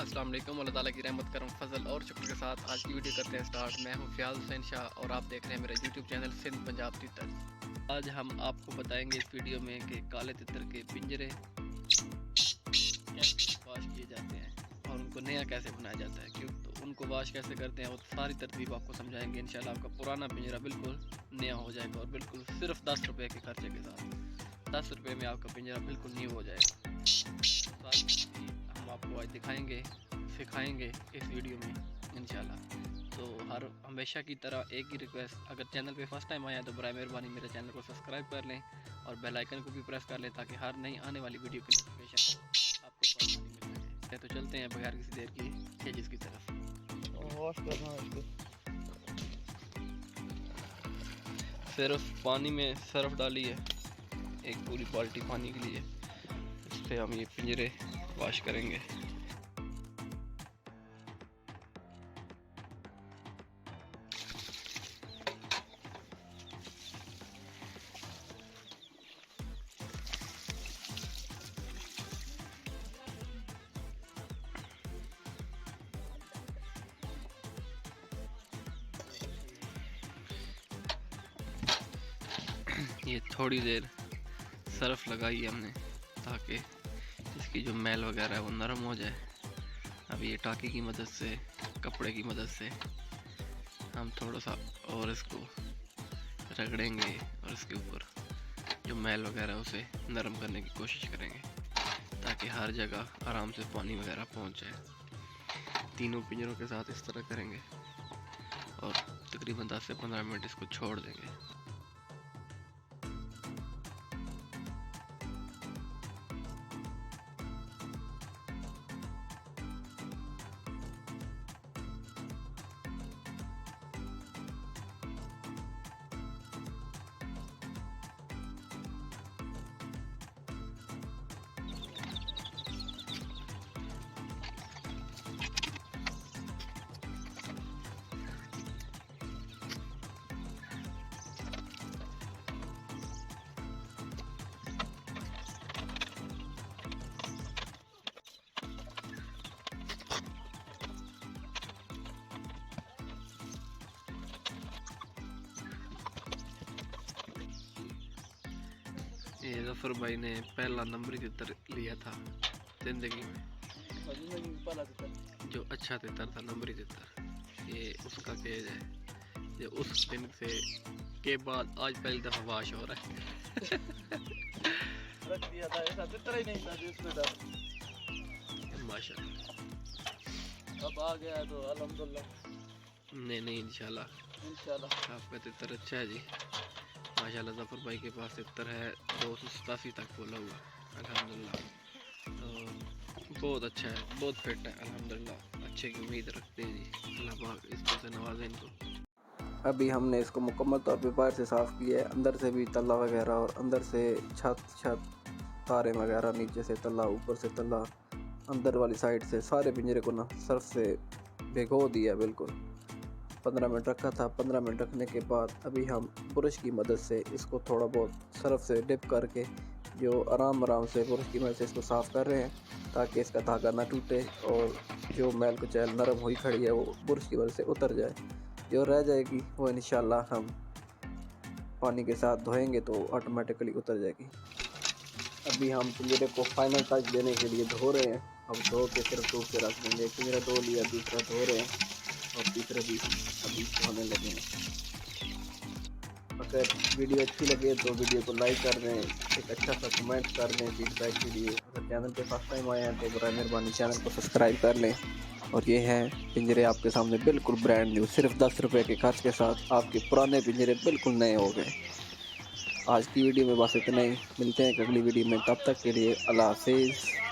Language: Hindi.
अस्सलाम वालेकुम। अल्लाह ताला की रहमत करम फजल और शुक्र के साथ आज की वीडियो करते हैं स्टार्ट। मैं हूं फ़ियाज़ हुसैन शाह और आप देख रहे हैं मेरा यूट्यूब चैनल सिंध पंजाब तितर। आज हम आपको बताएंगे इस वीडियो में कि काले तितर के पिंजरे कैसे वाश किए जाते हैं और उनको नया कैसे बनाया जाता है, क्यों तो उनको वाश कैसे करते हैं वो सारी तरतीब आपको समझाएंगे। इंशाल्लाह आपका पुराना पिंजरा बिल्कुल नया हो जाएगा और बिल्कुल सिर्फ 10 रुपये के खर्चे के साथ 10 रुपये में आपका पिंजरा बिल्कुल न्यू हो जाएगा। हम आपको आज दिखाएंगे सिखाएंगे इस वीडियो में इंशाल्लाह। तो हर हमेशा की तरह एक ही रिक्वेस्ट, अगर चैनल पे फर्स्ट टाइम आया तो बराए मेहरबानी मेरे चैनल को सब्सक्राइब कर लें और बेल आइकन को भी प्रेस कर लें ताकि हर नई आने वाली वीडियो की नोटिफिकेशन आपको आसानी मिल सके। तो चलते हैं बगैर किसी देर की स्टेजेस की तरफ। सिर्फ पानी में सर्फ डाली है, एक पूरी बाल्टी पानी के लिए। इस पर हम ये पिंजरे वॉश करेंगे। ये थोड़ी देर सर्फ लगाई है हमने ताकि इसकी जो मैल वगैरह है वो नरम हो जाए। अब ये टाकी की मदद से, कपड़े की मदद से हम थोड़ा सा और इसको रगड़ेंगे और इसके ऊपर जो मैल वगैरह है उसे नरम करने की कोशिश करेंगे ताकि हर जगह आराम से पानी वगैरह पहुंच जाए। तीनों पिंजरों के साथ इस तरह करेंगे और तकरीबन 10 से 15 मिनट इसको छोड़ देंगे। ये जफर भाई ने पहला नंबर तितर लिया था जिंदगी में, जो अच्छा तितर था नंबरी तितर। ये उसका केज है जो उस दिन से के बाद आज पहली दफा वाश हो रहा है। रख दिया था, ऐसा तितर ही नहीं था जिसमें था। माशाल्लाह अब आ गया तो अल्हम्दुलिल्लाह। नहीं इंशाल्लाह आपका तितर अच्छा है जी। माशाल्लाह जफर भाई के पास तितर है 287 तक बोला हुआ अल्हम्दुलिल्लाह। तो बहुत अच्छा है, बहुत फिट है अल्हम्दुलिल्लाह। अच्छे की उम्मीद रखते हैं जी, अल्लाह पाक इसको से नवाजे इनको। अभी हमने इसको मुकम्मल तौर पे बाहर से साफ़ किया है, अंदर से भी तल्ला वगैरह और अंदर से छत तारे वगैरह, नीचे से तल्ला ऊपर से तल्ला, अंदर वाली साइड से सारे पिंजरे को ना सर्फ से भिगो दिया बिल्कुल। 15 मिनट रखा था। 15 मिनट रखने के बाद अभी हम ब्रश की मदद से इसको थोड़ा बहुत सर्फ से डिप करके जो आराम से ब्रश की मदद से इसको साफ़ कर रहे हैं ताकि इसका धागा ना टूटे और जो मैल कुचैल नरम हुई खड़ी है वो ब्रश की मदद से उतर जाए। जो रह जाएगी वो इंशाल्लाह हम पानी के साथ धोएंगे तो ऑटोमेटिकली उतर जाएगी। अभी हम पिंजरे को फाइनल टच देने के लिए धो रहे हैं। हम धो के सिर्फ धूप से रख देंगे। पिंजरा धो लिया, दूसरा धो रहे हैं और तीसरा भी अभी होने लगे हैं। अगर वीडियो अच्छी लगे तो वीडियो को लाइक कर दें, एक अच्छा सा कमेंट कर दें फीडबैक के लिए। अगर चैनल पे फर्स्ट टाइम आए हैं तो बराए मेहरबानी चैनल को सब्सक्राइब कर लें। और ये हैं पिंजरे आपके सामने बिल्कुल ब्रांड न्यू, सिर्फ 10 रुपये के खर्च के साथ आपके पुराने पिंजरे बिल्कुल नए हो गए। आज की वीडियो में बस इतना ही, मिलते हैं अगली वीडियो में, तब तक के लिए अल्लाह हाफिज़।